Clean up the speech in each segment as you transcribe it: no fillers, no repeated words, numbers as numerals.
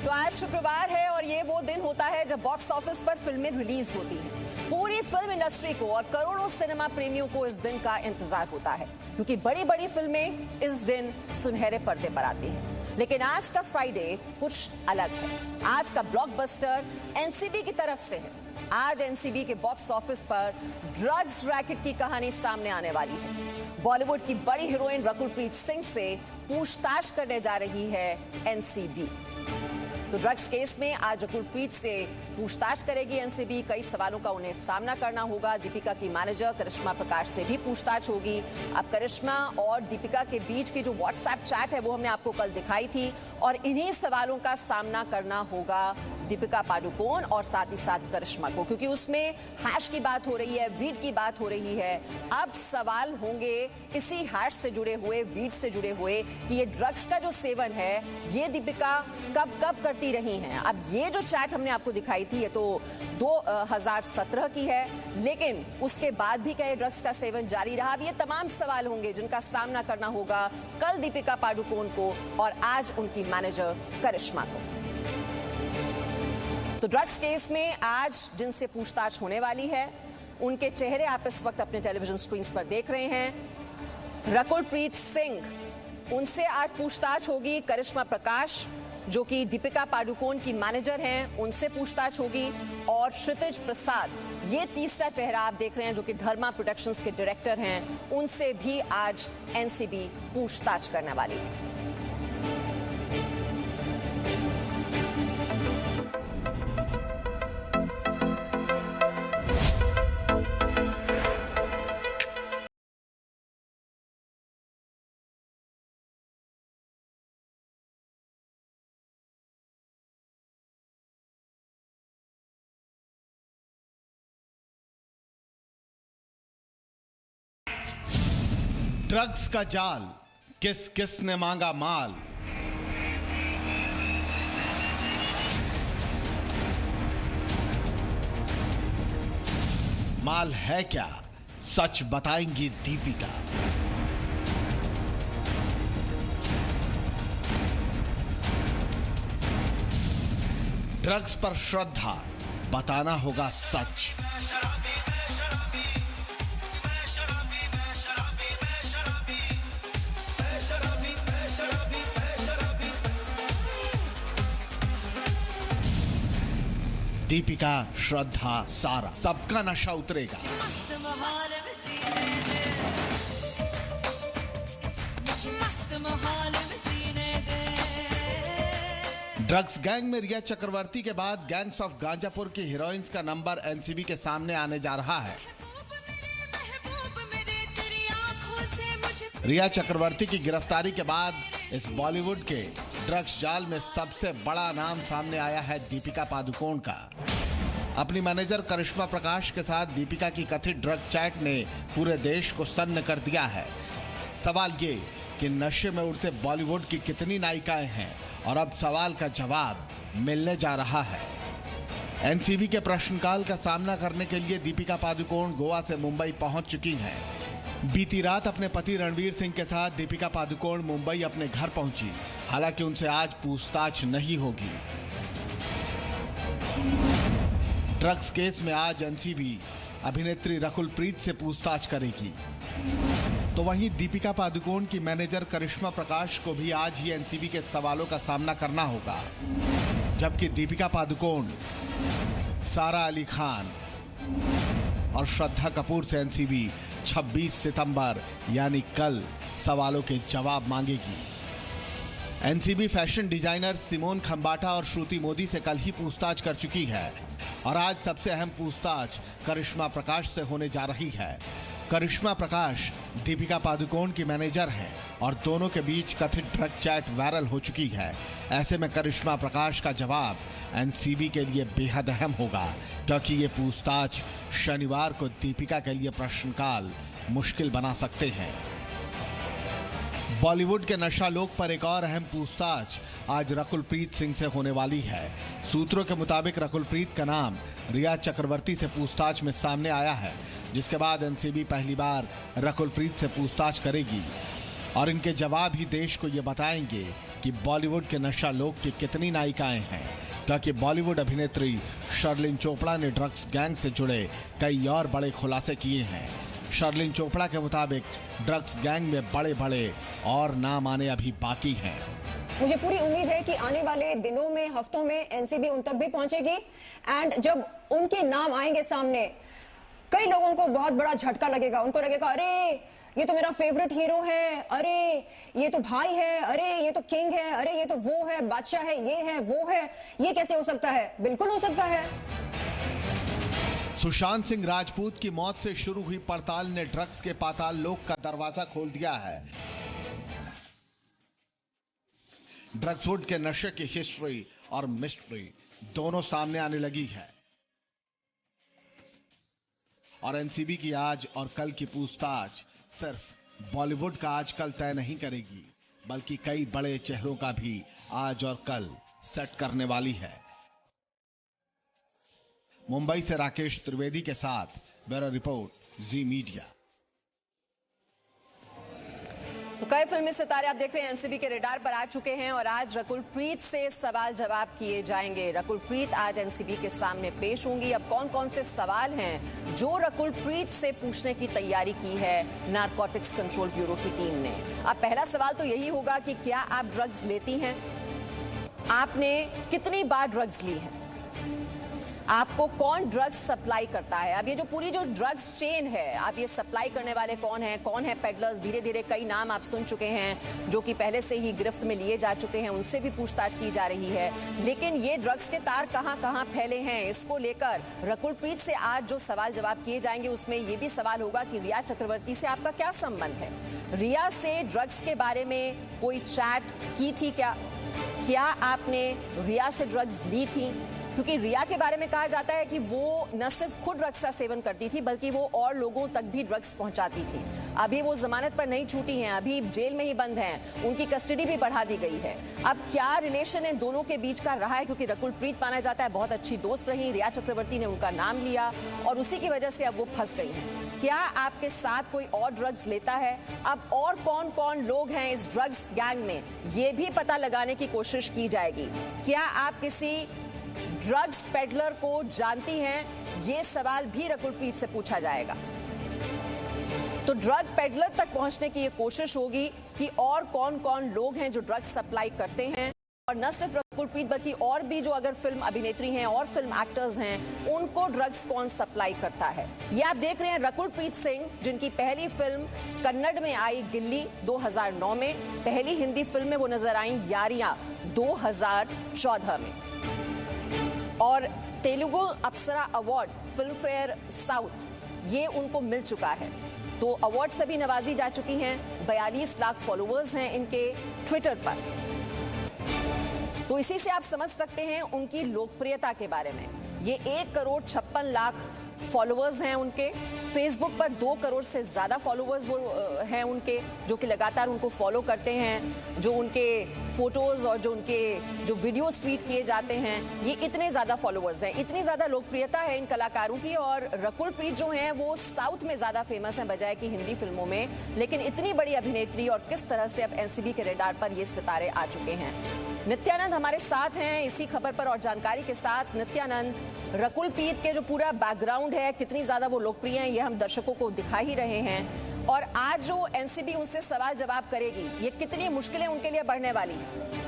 तो आज शुक्रवार है और ये वो दिन होता है जब बॉक्स ऑफिस पर फिल्में रिलीज होती हैं। पूरी फिल्म इंडस्ट्री को और करोड़ों सिनेमा प्रेमियों को इस दिन का इंतजार होता है, क्योंकि बड़ी बड़ी फिल्में इस दिन सुनहरे पर्दे पर आती हैं। लेकिन आज का फ्राइडे कुछ अलग है। आज का ब्लॉकबस्टर एनसीबी की तरफ से है। आज एनसीबी के बॉक्स ऑफिस पर ड्रग्स रैकेट की कहानी सामने आने वाली है। बॉलीवुड की बड़ी हीरोइन रकुलप्रीत सिंह से पूछताछ करने जा रही है एनसीबी। तो ड्रग्स केस में आज रकुलप्रीत से पूछताछ करेगी एनसीबी। कई सवालों का उन्हें सामना करना होगा। दीपिका की मैनेजर करिश्मा प्रकाश से भी पूछताछ होगी। अब करिश्मा और दीपिका के बीच की जो व्हाट्सएप चैट है वो हमने आपको कल दिखाई थी, और इन्हीं सवालों का सामना करना होगा दीपिका पादुकोण और साथ ही साथ करिश्मा को, क्योंकि उसमें हैश की बात हो रही है, वीड की बात हो रही है। अब सवाल होंगे इसी हैश से जुड़े हुए, वीड से जुड़े हुए, कि ये ड्रग्स का जो सेवन है ये दीपिका कब कब करती रही हैं। अब ये जो चैट हमने आपको दिखाई थी ये तो 2017 की है, लेकिन उसके बाद भी क्या ड्रग्स का सेवन जारी रहा? अब ये तमाम सवाल होंगे जिनका सामना करना होगा कल दीपिका पादुकोण को और आज उनकी मैनेजर करिश्मा को। तो ड्रग्स केस में आज जिनसे पूछताछ होने वाली है उनके चेहरे आप इस वक्त अपने टेलीविजन स्क्रीन पर देख रहे हैं। रकुलप्रीत सिंह, उनसे आज पूछताछ होगी। करिश्मा प्रकाश जो कि दीपिका पादुकोण की मैनेजर हैं, उनसे पूछताछ होगी। और क्षितिज प्रसाद, ये तीसरा चेहरा आप देख रहे हैं जो कि धर्मा प्रोडक्शंस के डायरेक्टर हैं, उनसे भी आज एनसीबी पूछताछ करने वाली है। ड्रग्स का जाल, किस किस ने मांगा माल। माल है क्या, सच बताएंगी दीपिका। ड्रग्स पर श्रद्धा, बताना होगा सच। दीपिका, श्रद्धा, सारा, सबका नशा उतरेगा। ड्रग्स गैंग में रिया चक्रवर्ती के बाद गैंग्स ऑफ गांजापुर की हीरोइंस का नंबर एनसीबी के सामने आने जा रहा है। रिया चक्रवर्ती की गिरफ्तारी के बाद इस बॉलीवुड के ड्रग्स जाल में सबसे बड़ा नाम सामने आया है दीपिका पादुकोण का। अपनी मैनेजर करिश्मा प्रकाश के साथ दीपिका की कथित ड्रग चैट ने पूरे देश को सन्न कर दिया है। सवाल ये कि नशे में उड़ते बॉलीवुड की कितनी नायिकाएं हैं, और अब सवाल का जवाब मिलने जा रहा है। एनसीबी के प्रश्नकाल का सामना करने के लिए दीपिका पादुकोण गोवा से मुंबई पहुंच चुकी हैं। बीती रात अपने पति रणवीर सिंह के साथ दीपिका पादुकोण मुंबई अपने घर पहुंची। हालांकि उनसे आज पूछताछ नहीं होगी। ड्रग्स केस में आज एनसीबी अभिनेत्री रकुलप्रीत से पूछताछ करेगी। तो वहीं दीपिका पादुकोण की मैनेजर करिश्मा प्रकाश को भी आज ही एनसीबी के सवालों का सामना करना होगा, जबकि दीपिका पादुकोण, सारा अली खान और श्रद्धा कपूर से एनसीबी 26 सितंबर यानी कल सवालों के जवाब मांगेगी। NCB fashion designer Simone Khambata और श्रुति मोदी से कल ही पूछताछ कर चुकी है, और आज सबसे अहम पूछताछ करिश्मा प्रकाश से होने जा रही है। करिश्मा प्रकाश दीपिका पादुकोण की मैनेजर हैं और दोनों के बीच कथित ड्रग चैट वायरल हो चुकी है। ऐसे में करिश्मा प्रकाश का जवाब एनसीबी के लिए बेहद अहम होगा, क्योंकि ये पूछताछ शनिवार को दीपिका के लिए प्रश्नकाल मुश्किल बना सकते हैं। बॉलीवुड के नशा लोक पर एक और अहम पूछताछ आज रकुलप्रीत सिंह से होने वाली है। सूत्रों के मुताबिक रकुलप्रीत का नाम रिया चक्रवर्ती से पूछताछ में सामने आया है, जिसके बाद एनसीबी पहली बार रकुलप्रीत से पूछताछ करेगी और इनके जवाब ही देश को ये बताएंगे कि बॉलीवुड के नशा लोग की कितनी नायिकाएं हैं, क्योंकि बॉलीवुड अभिनेत्री शर्लिन चोपड़ा ने ड्रग्स गैंग से जुड़े कई और बड़े खुलासे किए हैं। शर्लिन चोपड़ा के मुताबिक ड्रग्स गैंग में बड़े बड़े और नाम आने अभी बाकी हैं। मुझे पूरी उम्मीद है कि आने वाले दिनों में, हफ्तों में एनसीबी उन तक भी पहुंचेगी एंड जब उनके नाम आएंगे सामने, कई लोगों को बहुत बड़ा झटका लगेगा। उनको लगेगा अरे ये तो मेरा फेवरेट हीरो है, अरे ये तो भाई है, अरे ये तो किंग है, अरे ये तो वो है, बादशाह है, ये है, वो है, ये कैसे हो सकता है? बिल्कुल हो सकता है। सुशांत सिंह राजपूत की मौत से शुरू हुई पड़ताल ने ड्रग्स के पाताल लोक का दरवाजा खोल दिया है। ड्रग्सवुड के नशे की हिस्ट्री और मिस्ट्री दोनों सामने आने लगी है और एनसीबी की आज और कल की पूछताछ सिर्फ बॉलीवुड का आजकल तय नहीं करेगी, बल्कि कई बड़े चेहरों का भी आज और कल सेट करने वाली है। मुंबई से राकेश त्रिवेदी के साथ ब्यूरो रिपोर्ट, जी मीडिया। तो कई फिल्मी सितारे आप देख रहे हैं एनसीबी के रडार पर आ चुके हैं और आज रकुल प्रीत से सवाल जवाब किए जाएंगे। रकुल प्रीत आज एनसीबी के सामने पेश होंगी। अब कौन कौन से सवाल हैं जो रकुल प्रीत से पूछने की तैयारी की है नारकोटिक्स कंट्रोल ब्यूरो की टीम ने। अब पहला सवाल तो यही होगा कि क्या आप ड्रग्स लेती हैं? आपने कितनी बार ड्रग्स ली है? आपको कौन ड्रग्स सप्लाई करता है? अब ये जो पूरी जो ड्रग्स चेन है, आप ये सप्लाई करने वाले कौन है पेडलर्स? धीरे धीरे कई नाम आप सुन चुके हैं जो कि पहले से ही गिरफ्त में लिए जा चुके हैं, उनसे भी पूछताछ की जा रही है। लेकिन ये ड्रग्स के तार कहां कहां फैले हैं, इसको लेकर रकुल प्रीत से आज जो सवाल जवाब किए जाएंगे उसमें ये भी सवाल होगा कि रिया चक्रवर्ती से आपका क्या संबंध है? रिया से ड्रग्स के बारे में कोई चैट की थी क्या आपने रिया से ड्रग्स ली थी? क्योंकि रिया के बारे में कहा जाता है कि वो न सिर्फ खुद ड्रग्स का सेवन करती थी बल्कि वो और लोगों तक भी ड्रग्स पहुंचाती थी। अभी वो जमानत पर नहीं छूटी हैं, अभी जेल में ही बंद हैं, उनकी कस्टडी भी बढ़ा दी गई है। अब क्या रिलेशन इन दोनों के बीच का रहा है? क्योंकि रकुल प्रीत माना जाता है बहुत अच्छी दोस्त रही, रिया चक्रवर्ती ने उनका नाम लिया और उसी की वजह से अब वो फंस गई हैं। क्या आपके साथ कोई और ड्रग्स लेता है? अब और कौन कौन लोग हैं इस ड्रग्स गैंग में, ये भी पता लगाने की कोशिश की जाएगी। क्या आप किसी ड्रग्स पेडलर को जानती हैं? ये सवाल भी रकुल प्रीत से पूछा जाएगा। तो ड्रग पेडलर तक पहुंचने की ये कोशिश होगी कि और कौन कौन लोग हैं जो ड्रग्स सप्लाई करते हैं, और न सिर्फ रकुल प्रीत बल्कि और भी जो अगर फिल्म अभिनेत्री हैं और फिल्म एक्टर्स हैं उनको ड्रग्स कौन सप्लाई करता है। ये आप देख रहे हैं रकुल प्रीत सिंह, जिनकी पहली फिल्म कन्नड़ में आई गिल्ली 2009 में, पहली हिंदी फिल्म में वो नजर आई यारियां 2014 में, और तेलुगु अप्सरा अवार्ड फिल्म फेयर साउथ ये उनको मिल चुका है। तो अवार्ड से भी नवाजी जा चुकी हैं। 42 लाख फॉलोअर्स हैं इनके ट्विटर पर। तो इसी से आप समझ सकते हैं उनकी लोकप्रियता के बारे में। ये 1 करोड़ 56 लाख फॉलोअर्स हैं उनके। फेसबुक पर 2 करोड़ से ज़्यादा फॉलोअर्स वो हैं उनके, जो कि लगातार उनको फॉलो करते हैं, जो उनके फोटोज़ और जो उनके जो वीडियोस ट्वीट किए जाते हैं, ये इतने ज़्यादा फॉलोअर्स हैं, इतनी ज़्यादा लोकप्रियता है इन कलाकारों की। और रकुल प्रीत जो हैं वो साउथ में ज़्यादा फेमस हैं बजाय कि हिंदी फिल्मों में, लेकिन इतनी बड़ी अभिनेत्री और किस तरह से अब एनसीबी के रडार पर ये सितारे आ चुके हैं। नित्यानंद हमारे साथ हैं इसी खबर पर और जानकारी के साथ। नित्यानंद, रकुल प्रीत के जो पूरा बैकग्राउंड है, कितनी ज्यादा वो लोकप्रिय हैं, ये हम दर्शकों को दिखा ही रहे हैं, और आज जो एनसीबी उनसे सवाल जवाब करेगी ये कितनी मुश्किलें उनके लिए बढ़ने वाली हैं?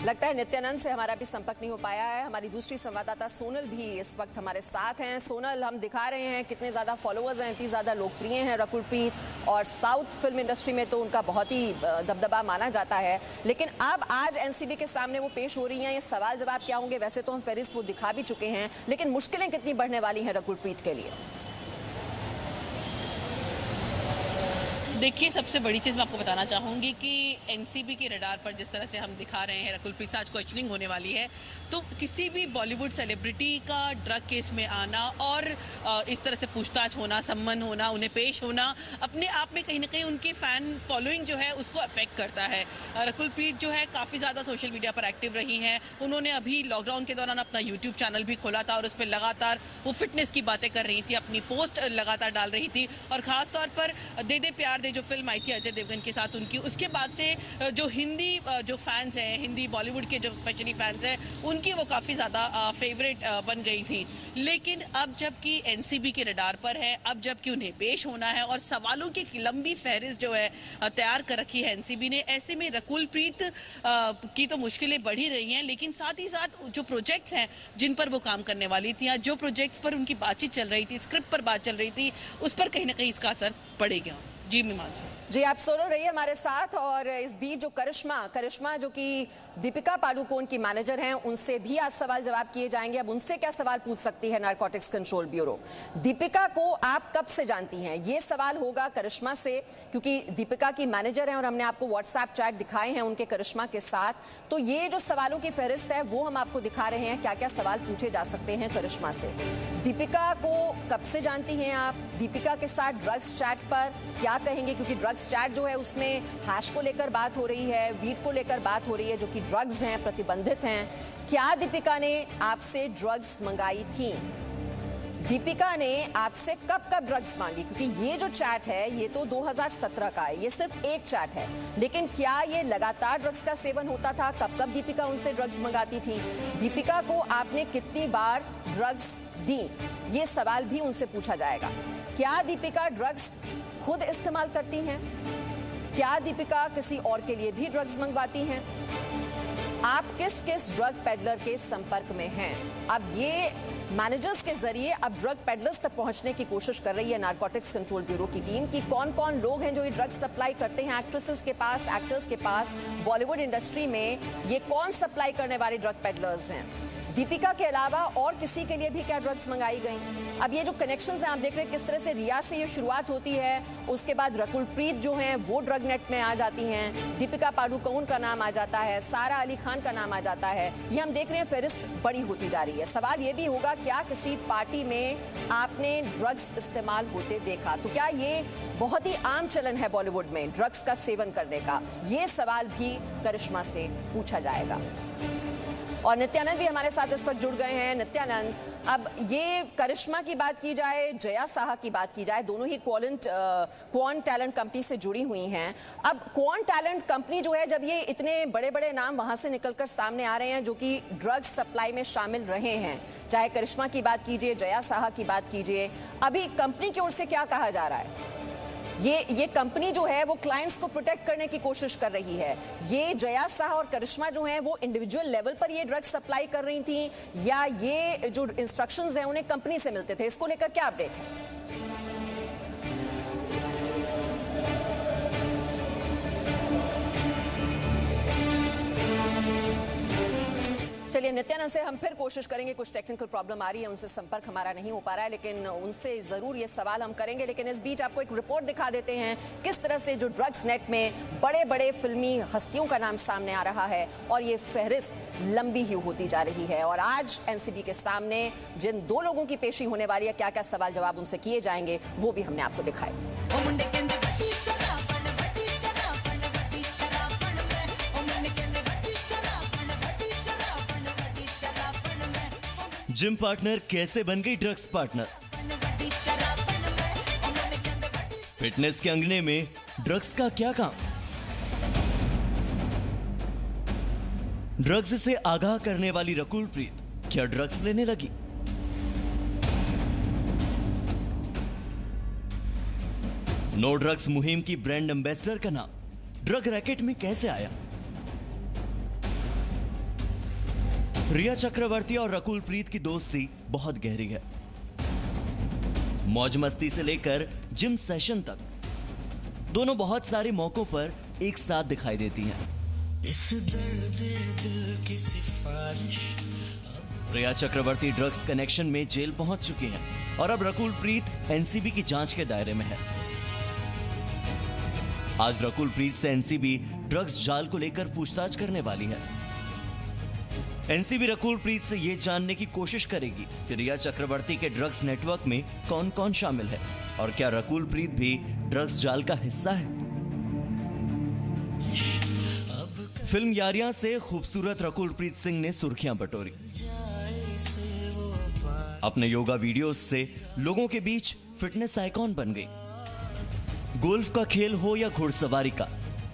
लगता है नित्यानंद से हमारा भी संपर्क नहीं हो पाया है। हमारी दूसरी संवाददाता सोनल भी इस वक्त हमारे साथ हैं। सोनल, हम दिखा रहे हैं कितने ज़्यादा फॉलोअर्स हैं, इतनी ज़्यादा लोकप्रिय हैं रकुल प्रीत, और साउथ फिल्म इंडस्ट्री में तो उनका बहुत ही दबदबा माना जाता है। लेकिन अब आज एनसीबी के सामने वो पेश हो रही हैं, ये सवाल जवाब क्या होंगे? वैसे तो हम फहरिस्त वो दिखा भी चुके हैं, लेकिन मुश्किलें कितनी बढ़ने वाली हैं रकुल प्रीत के लिए? देखिए, सबसे बड़ी चीज़ मैं आपको बताना चाहूँगी कि एनसीबी के रडार पर जिस तरह से हम दिखा रहे हैं, रकुल प्रीत से आज क्वेश्चनिंग होने वाली है, तो किसी भी बॉलीवुड सेलिब्रिटी का ड्रग केस में आना और इस तरह से पूछताछ होना, सम्मन होना, उन्हें पेश होना, अपने आप में कहीं ना कहीं उनकी फ़ैन फॉलोइंग जो है उसको अफेक्ट करता है। रकुल प्रीत जो है काफ़ी ज़्यादा सोशल मीडिया पर एक्टिव रही हैं। उन्होंने अभी लॉकडाउन के दौरान अपना यूट्यूब चैनल भी खोला था और उस पर लगातार वो फिटनेस की बातें कर रही थी, अपनी पोस्ट लगातार डाल रही थी, और ख़ास तौर पर दे दे प्यार दे जो फिल्म आई थी अजय देवगन के साथ उनकी, उसके बाद से जो हिंदी जो फैंस हैं, हिंदी बॉलीवुड के जो स्पेशली फैंस हैं, उनकी वो काफ़ी ज़्यादा फेवरेट बन गई थी। लेकिन अब जबकि एनसीबी के रडार पर है, अब जबकि उन्हें पेश होना है और सवालों की एक लंबी फहरिस्त जो है तैयार कर रखी है एनसीबी ने, ऐसे में रकुल प्रीत की तो मुश्किलें बढ़ ही रही हैं, लेकिन साथ ही साथ जो प्रोजेक्ट्स हैं जिन पर वो काम करने वाली थी या जो प्रोजेक्ट्स पर उनकी बातचीत चल रही थी, स्क्रिप्ट पर बात चल रही थी, उस पर कहीं ना कहीं इसका असर पड़ेगा। जी मीमांसा जी, आप सोनल रहिए हमारे साथ। और इस बीच जो करिश्मा जो कि दीपिका पादुकोण की मैनेजर हैं, उनसे भी आज सवाल जवाब किए जाएंगे। अब उनसे क्या सवाल पूछ सकती है नारकोटिक्स कंट्रोल ब्यूरो? दीपिका को आप कब से जानती हैं, ये सवाल होगा करिश्मा से, क्योंकि दीपिका की मैनेजर हैं और हमने आपको व्हाट्सएप चैट दिखाए हैं उनके करिश्मा के साथ। तो ये जो सवालों की फहरिस्त है वो हम आपको दिखा रहे हैं, क्या क्या सवाल पूछे जा सकते हैं करिश्मा से। दीपिका को कब से जानती हैं आप? दीपिका के साथ ड्रग्स चैट पर क्या कहेंगे, क्योंकि ड्रग्स चैट जो है उसमें हैश को लेकर बात हो रही है, वीड को लेकर बात हो रही है, जो कि ड्रग्स हैं, प्रतिबंधित हैं। क्या दीपिका ने आपसे ड्रग्स मंगाई थी? दीपिका ने आपसे कब कब ड्रग्स मांगी? क्योंकि ये जो चैट है ये तो 2017 का है, ये सिर्फ एक चैट है, लेकिन क्या ये लगातार ड्रग्स का सेवन होता था? कब कब दीपिका उनसे ड्रग्स मंगाती थी? दीपिका को आपने कितनी बार ड्रग्स दी? ये सवाल भी उनसे पूछा जाएगा। क्या दीपिका ड्रग्स खुद इस्तेमाल करती हैं? क्या दीपिका किसी और के लिए भी ड्रग्स मंगवाती हैं? आप किस किस ड्रग पेडलर के संपर्क में हैं? अब ये मैनेजर्स के जरिए अब ड्रग पेडलर्स तक पहुंचने की कोशिश कर रही है नारकोटिक्स कंट्रोल ब्यूरो की टीम, कि कौन कौन लोग हैं जो ये ड्रग्स सप्लाई करते हैं एक्ट्रेसेस के पास, एक्टर्स के पास, बॉलीवुड इंडस्ट्री में ये कौन सप्लाई करने वाले ड्रग पेडलर्स हैं। दीपिका के अलावा और किसी के लिए भी क्या ड्रग्स मंगाई गई? अब ये जो कनेक्शंस हैं आप देख रहे हैं किस तरह से रिया से ये शुरुआत होती है, उसके बाद रकुल प्रीत जो हैं वो ड्रग नेट में आ जाती हैं, दीपिका पादुकोण का नाम आ जाता है, सारा अली खान का नाम आ जाता है। ये हम देख रहे हैं फहरिस्त बड़ी होती जा रही है। सवाल ये भी होगा, क्या किसी पार्टी में आपने ड्रग्स इस्तेमाल होते देखा? तो क्या ये बहुत ही आम चलन है बॉलीवुड में ड्रग्स का सेवन करने का? ये सवाल भी करिश्मा से पूछा जाएगा। और नित्यानंद भी हमारे साथ इस वक्त जुड़ गए हैं। नित्यानंद, अब ये करिश्मा की बात की जाए, जया साहा की बात की जाए, दोनों ही क्वान टैलेंट कंपनी से जुड़ी हुई हैं। अब क्वान टैलेंट कंपनी जो है, जब ये इतने बड़े बड़े नाम वहां से निकलकर सामने आ रहे हैं जो कि ड्रग्स सप्लाई में शामिल रहे हैं, चाहे करिश्मा की बात कीजिए, जया साहा की बात कीजिए, अभी कंपनी की ओर से क्या कहा जा रहा है? ये कंपनी जो है वो क्लाइंट्स को प्रोटेक्ट करने की कोशिश कर रही है। ये जया साहा और करिश्मा जो हैं वो इंडिविजुअल लेवल पर ये ड्रग्स सप्लाई कर रही थी, या ये जो इंस्ट्रक्शंस हैं उन्हें कंपनी से मिलते थे? इसको लेकर क्या अपडेट है? चलिए, नित्यानंद से हम फिर कोशिश करेंगे, कुछ टेक्निकल प्रॉब्लम आ रही है, उनसे संपर्क हमारा नहीं हो पा रहा है, लेकिन उनसे जरूर ये सवाल हम करेंगे। लेकिन इस बीच आपको एक रिपोर्ट दिखा देते हैं किस तरह से जो ड्रग्स नेट में बड़े बड़े फिल्मी हस्तियों का नाम सामने आ रहा है और ये फहरिस्त लंबी ही होती जा रही है। और आज एनसीबी के सामने जिन दो लोगों की पेशी होने वाली है, क्या क्या सवाल जवाब उनसे किए जाएंगे, वो भी हमने आपको दिखाए। जिम पार्टनर कैसे बन गई ड्रग्स पार्टनर? फिटनेस के अंगने में ड्रग्स का क्या काम? ड्रग्स से आगाह करने वाली रकुल प्रीत क्या ड्रग्स लेने लगी? नो ड्रग्स मुहिम की ब्रांड एम्बेसडर का नाम ड्रग रैकेट में कैसे आया? रिया चक्रवर्ती और रकुल प्रीत की दोस्ती बहुत गहरी है। मौज मस्ती से लेकर जिम सेशन तक दोनों बहुत सारे मौकों पर एक साथ दिखाई देती हैं। इस दर्द दिल की सिफारिश। रिया चक्रवर्ती ड्रग्स कनेक्शन में जेल पहुंच चुकी हैं और अब रकुल प्रीत एनसीबी की जांच के दायरे में है। आज रकुल प्रीत से एनसीबी ड्रग्स जाल को लेकर पूछताछ करने वाली है। एनसीबी रकुल प्रीत से ये जानने की कोशिश करेगी कि रिया चक्रवर्ती के ड्रग्स नेटवर्क में कौन कौन शामिल है और क्या रकुल प्रीत भी ड्रग्स जाल का हिस्सा है। फिल्म यारियां से खूबसूरत रकुल प्रीत सिंह ने सुर्खियां बटोरी। अपने योगा वीडियोस से लोगों के बीच फिटनेस आइकॉन बन गई। गोल्फ का खेल हो या घुड़सवारी का,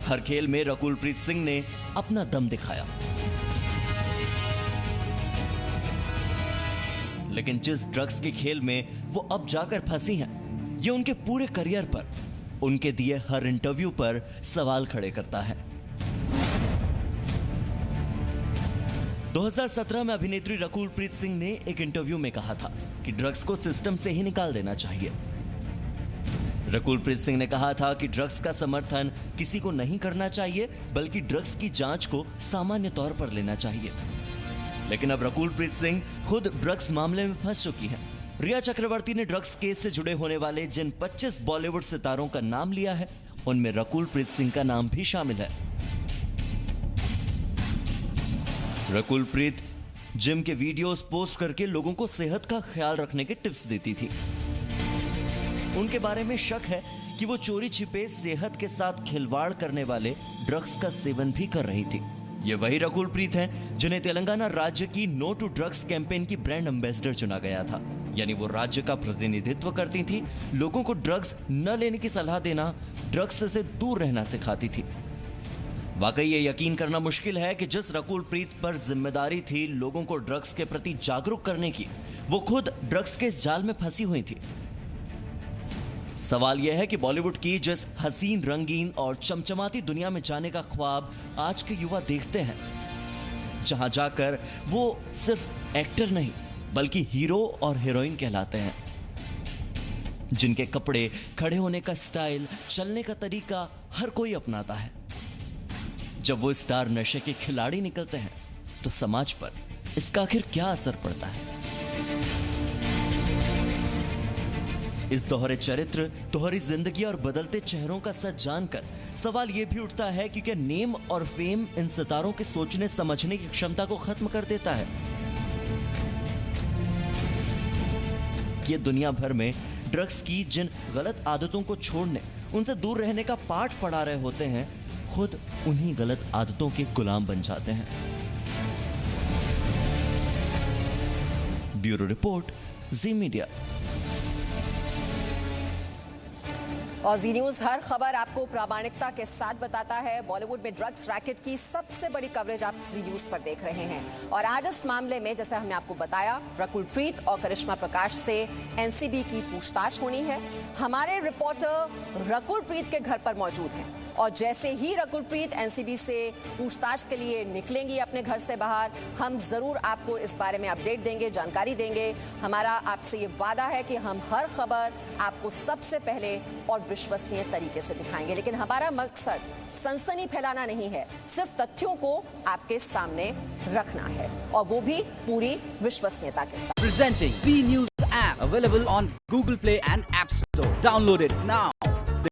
हर खेल में रकुल प्रीत सिंह ने अपना दम दिखाया। लेकिन जिस ड्रग्स के खेल में वो अब जाकर फंसी हैं, ये उनके पूरे करियर पर, उनके दिए हर इंटरव्यू पर सवाल खड़े करता है। 2017 में अभिनेत्री रकुल प्रीत सिंह ने एक इंटरव्यू में कहा था कि ड्रग्स को सिस्टम से ही निकाल देना चाहिए। रकुल प्रीत सिंह ने कहा था कि ड्रग्स का समर्थन किसी को नहीं करना चाहिए, बल्कि ड्रग्स की जांच को सामान्य तौर पर लेना चाहिए। लेकिन अब रकुल प्रीत सिंह खुद ड्रग्स मामले में फंस चुकी हैं। रिया चक्रवर्ती ने ड्रग्स केस से जुड़े होने वाले जिन 25 बॉलीवुड सितारों का नाम लिया है, उनमें रकुल प्रीत सिंह का नाम भी शामिल है। रकुल प्रीत जिम के वीडियोस पोस्ट करके लोगों को सेहत का ख्याल रखने के टिप्स देती थी। उनके बारे में शक है कि वो चोरी छिपे सेहत के साथ खिलवाड़ करने वाले ड्रग्स का सेवन भी कर रही थी। ये वही रकुल प्रीत हैं जिन्हें तेलंगाना राज्य की नो टू ड्रग्स कैंपेन की ब्रांड एम्बेसडर चुना गया था। यानी वो राज्य का प्रतिनिधित्व करती थी, लोगों को ड्रग्स न लेने की सलाह देना, ड्रग्स से दूर रहना सिखाती थी। वाकई ये यकीन करना मुश्किल है कि जिस रकुल प्रीत पर जिम्मेदारी थी लोगों को ड्रग्स के प्रति जागरूक करने की, वो खुद ड्रग्स के इस जाल में फंसी हुई थी। सवाल यह है कि बॉलीवुड की जिस हसीन, रंगीन और चमचमाती दुनिया में जाने का ख्वाब आज के युवा देखते हैं, जहां जाकर वो सिर्फ एक्टर नहीं बल्कि हीरो और हीरोइन कहलाते हैं, जिनके कपड़े, खड़े होने का स्टाइल, चलने का तरीका हर कोई अपनाता है। जब वो स्टार नशे के खिलाड़ी निकलते हैं तो समाज पर इसका आखिर क्या असर पड़ता है। इस दोहरे चरित्र, दोहरी जिंदगी और बदलते चेहरों का सच जानकर सवाल यह भी उठता है कि क्या नेम और फेम इन सितारों के सोचने समझने की क्षमता को खत्म कर देता है। ये दुनिया भर में ड्रग्स की जिन गलत आदतों को छोड़ने, उनसे दूर रहने का पाठ पढ़ा रहे होते हैं, खुद उन्हीं गलत आदतों के गुलाम बन जाते हैं। ब्यूरो रिपोर्ट, जी मीडिया। और जी न्यूज हर खबर आपको प्रामाणिकता के साथ बताता है। बॉलीवुड में ड्रग्स रैकेट की सबसे बड़ी कवरेज आप जी न्यूज पर देख रहे हैं। और आज इस मामले में, जैसे हमने आपको बताया, रकुल प्रीत और करिश्मा प्रकाश से एनसीबी की पूछताछ होनी है। हमारे रिपोर्टर रकुल प्रीत के घर पर मौजूद हैं और जैसे ही रकुल प्रीत एनसीबी से पूछताछ के लिए निकलेंगी अपने घर से बाहर, हम जरूर आपको इस बारे में अपडेट देंगे, जानकारी देंगे। हमारा आपसे ये वादा है कि हम हर खबर आपको सबसे पहले और विश्वसनीय तरीके से दिखाएंगे। लेकिन हमारा मकसद सनसनी फैलाना नहीं है, सिर्फ तथ्यों को आपके सामने रखना है, और वो भी पूरी विश्वसनीयता के साथ। Presenting B News app available on Google Play and App Store. Download it now.